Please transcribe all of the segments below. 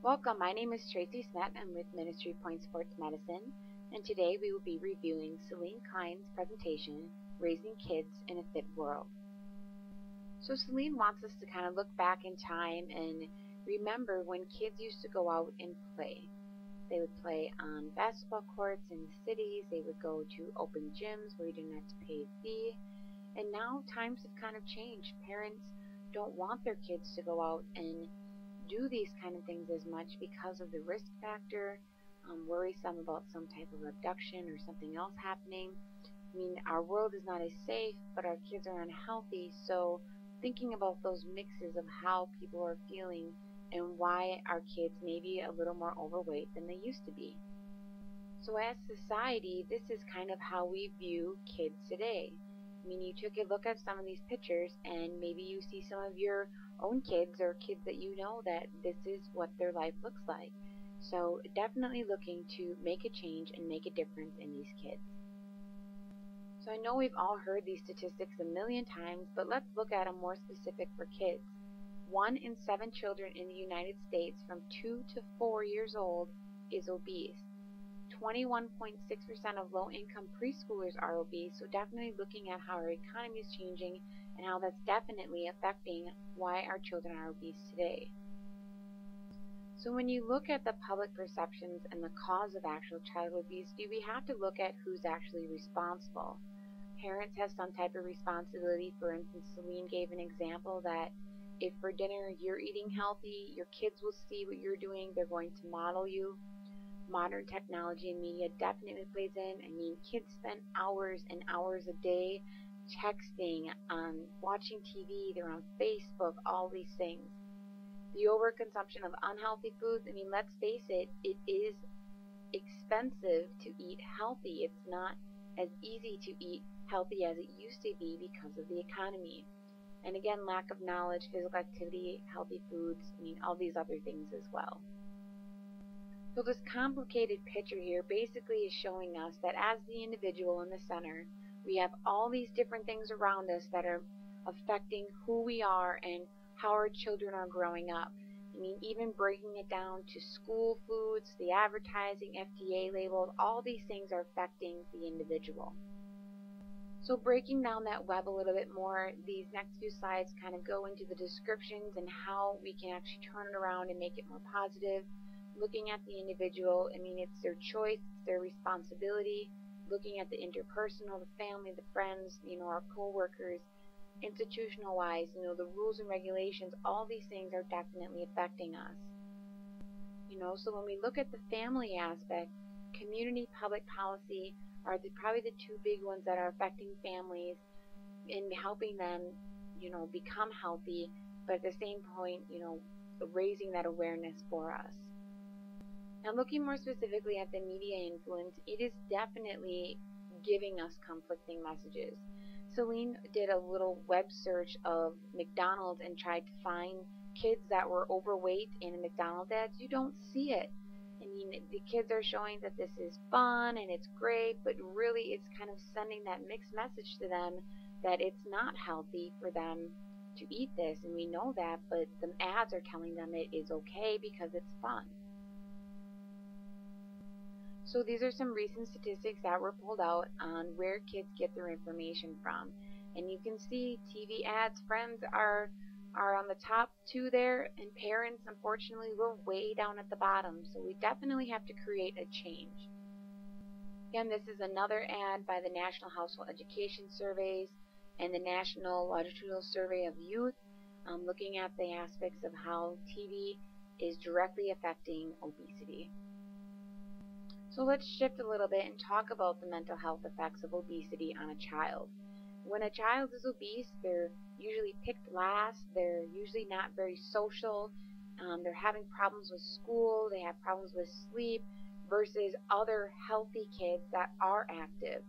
Welcome, my name is Traci Smet. I'm with Ministry Point Sports Medicine, and today we will be reviewing Celine Kline's presentation, Raising Kids in a Fit World. So Celine wants us to kind of look back in time and remember when kids used to go out and play. They would play on basketball courts in the cities, they would go to open gyms where you didn't have to pay a fee, and now times have kind of changed. Parents don't want their kids to go out and do these kind of things as much because of the risk factor, worrisome about some type of abduction or something else happening. I mean, our world is not as safe, but our kids are unhealthy, so thinking about those mixes of how people are feeling and why our kids may be a little more overweight than they used to be. So as society, this is kind of how we view kids today. I mean, you took a look at some of these pictures and maybe you see some of your own kids or kids that you know that this is what their life looks like. So definitely looking to make a change and make a difference in these kids. So I know we've all heard these statistics a million times, but let's look at them more specific for kids. 1 in 7 children in the United States from 2 to 4 years old is obese. 21.6% of low-income preschoolers are obese, so definitely looking at how our economy is changing and how that's definitely affecting why our children are obese today. So when you look at the public perceptions and the cause of actual childhood obesity, we have to look at who's actually responsible. Parents have some type of responsibility. For instance, Celine gave an example that if for dinner you're eating healthy, your kids will see what you're doing, they're going to model you. Modern technology and media definitely plays in. I mean, kids spend hours and hours a day texting, watching TV, they're on Facebook, all these things. The overconsumption of unhealthy foods, I mean, let's face it, it is expensive to eat healthy. It's not as easy to eat healthy as it used to be because of the economy. And again, lack of knowledge, physical activity, healthy foods, I mean, all these other things as well. So this complicated picture here basically is showing us that as the individual in the center, we have all these different things around us that are affecting who we are and how our children are growing up. I mean, even breaking it down to school foods, the advertising, FDA labels, all these things are affecting the individual. So breaking down that web a little bit more, these next few slides kind of go into the descriptions and how we can actually turn it around and make it more positive. Looking at the individual, I mean, it's their choice, it's their responsibility. Looking at the interpersonal, the family, the friends, our co-workers, institutional-wise, the rules and regulations, all these things are definitely affecting us. So when we look at the family aspect, community, public policy are probably the two big ones that are affecting families and helping them, become healthy, but at the same point, raising that awareness for us. Now, looking more specifically at the media influence, it is definitely giving us conflicting messages. Celine did a little web search of McDonald's and tried to find kids that were overweight in a McDonald's ads. You don't see it. I mean, the kids are showing that this is fun and it's great, but really it's kind of sending that mixed message to them that it's not healthy for them to eat this, and we know that, but the ads are telling them it is okay because it's fun. So these are some recent statistics that were pulled out on where kids get their information from. And you can see TV ads, friends are on the top 2 there, and parents, unfortunately, we're way down at the bottom. So we definitely have to create a change. Again, this is another ad by the National Household Education Surveys and the National Longitudinal Survey of Youth, looking at the aspects of how TV is directly affecting obesity. So let's shift a little bit and talk about the mental health effects of obesity on a child. When a child is obese, they're usually picked last, they're usually not very social, they're having problems with school, they have problems with sleep, versus other healthy kids that are active.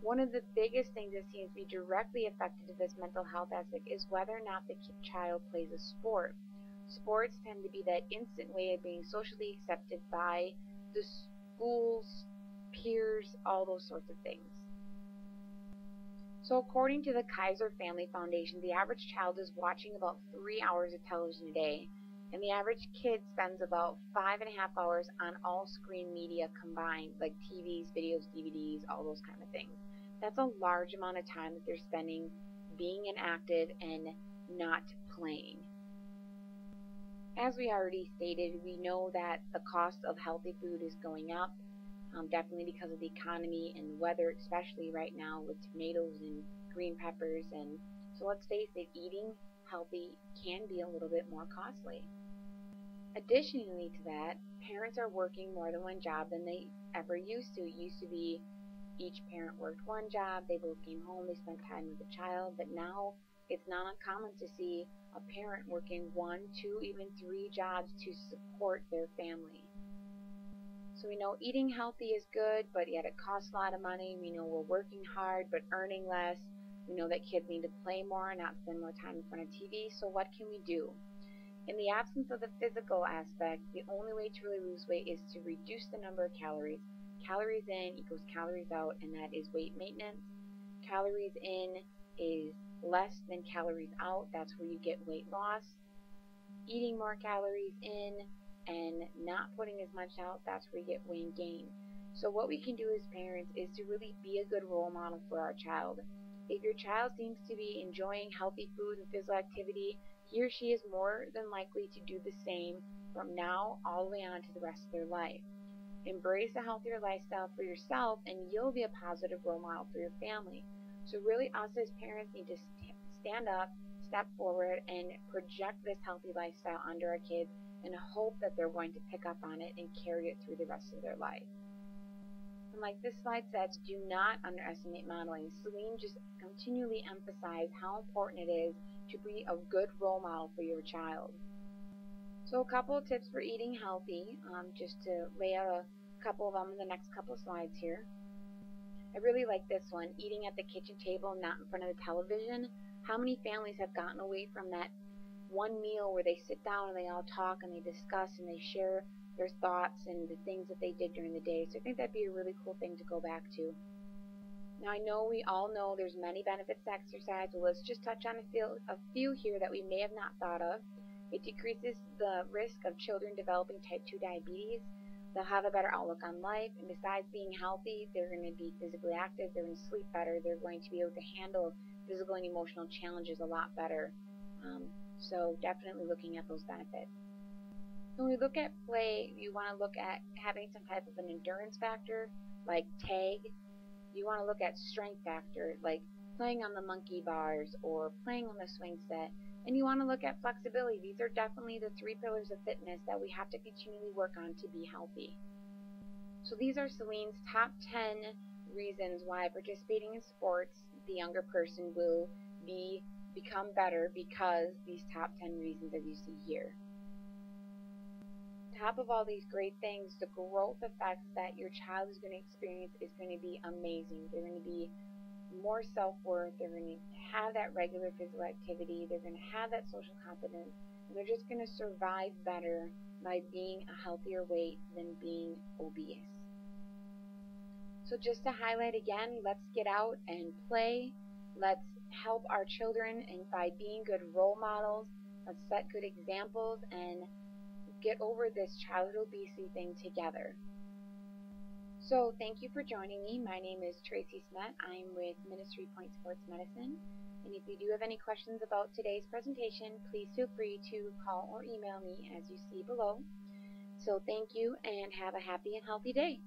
One of the biggest things that seems to be directly affected to this mental health aspect is whether or not the child plays a sport. Sports tend to be that instant way of being socially accepted by the schools, peers, all those sorts of things. So according to the Kaiser Family Foundation, the average child is watching about 3 hours of television a day. And the average kid spends about 5.5 hours on all screen media combined, like TVs, videos, DVDs, all those kind of things. That's a large amount of time that they're spending being inactive and not playing. As we already stated, we know that the cost of healthy food is going up, definitely because of the economy and the weather, especially right now with tomatoes and green peppers. And so let's face it, eating healthy can be a little bit more costly. Additionally to that, parents are working more than one job than they ever used to. It used to be each parent worked one job, they both came home, they spent time with the child, but now it's not uncommon to see a parent working 1, 2, even 3 jobs to support their family. So we know eating healthy is good, but yet it costs a lot of money. We know we're working hard but earning less. We know that kids need to play more, not spend more time in front of TV. So what can we do? In the absence of the physical aspect, the only way to really lose weight is to reduce the number of calories. Calories in equals calories out, and that is weight maintenance. Calories in is less than calories out. That's where you get weight loss. Eating more calories in and not putting as much out, that's where you get weight gain. So what we can do as parents is to really be a good role model for our child. If your child seems to be enjoying healthy food and physical activity, he or she is more than likely to do the same from now all the way on to the rest of their life. Embrace a healthier lifestyle for yourself, and you'll be a positive role model for your family. So really, us as parents need to stand up, step forward, and project this healthy lifestyle onto our kids and hope that they're going to pick up on it and carry it through the rest of their life. And like this slide says, do not underestimate modeling. Celine just continually emphasized how important it is to be a good role model for your child. So a couple of tips for eating healthy, just to lay out a couple of them in the next couple of slides here. I really like this one, eating at the kitchen table, not in front of the television. How many families have gotten away from that one meal where they sit down and they all talk and they discuss and they share their thoughts and the things that they did during the day? So I think that'd be a really cool thing to go back to. Now I know we all know there's many benefits to exercise, but let's just touch on a few here that we may have not thought of. It decreases the risk of children developing type 2 diabetes. They'll have a better outlook on life, and besides being healthy, they're going to be physically active, they're going to sleep better, they're going to be able to handle physical and emotional challenges a lot better. So definitely looking at those benefits. When we look at play, you want to look at having some type of an endurance factor, like tag. You want to look at strength factor, like playing on the monkey bars or playing on the swing set. And you want to look at flexibility. These are definitely the 3 pillars of fitness that we have to continually work on to be healthy. So these are Celine's top 10 reasons why participating in sports, the younger person will become better because these top 10 reasons that you see here. Top of all these great things, the growth effects that your child is going to experience is going to be amazing. They're going to be more self-worth, they're going to have that regular physical activity, they're going to have that social competence, and they're just going to survive better by being a healthier weight than being obese. So just to highlight again, let's get out and play, let's help our children, and by being good role models, let's set good examples and get over this childhood obesity thing together. So thank you for joining me. My name is Traci Smet. I'm with Ministry Point Sports Medicine. And if you do have any questions about today's presentation, please feel free to call or email me as you see below. So thank you and have a happy and healthy day.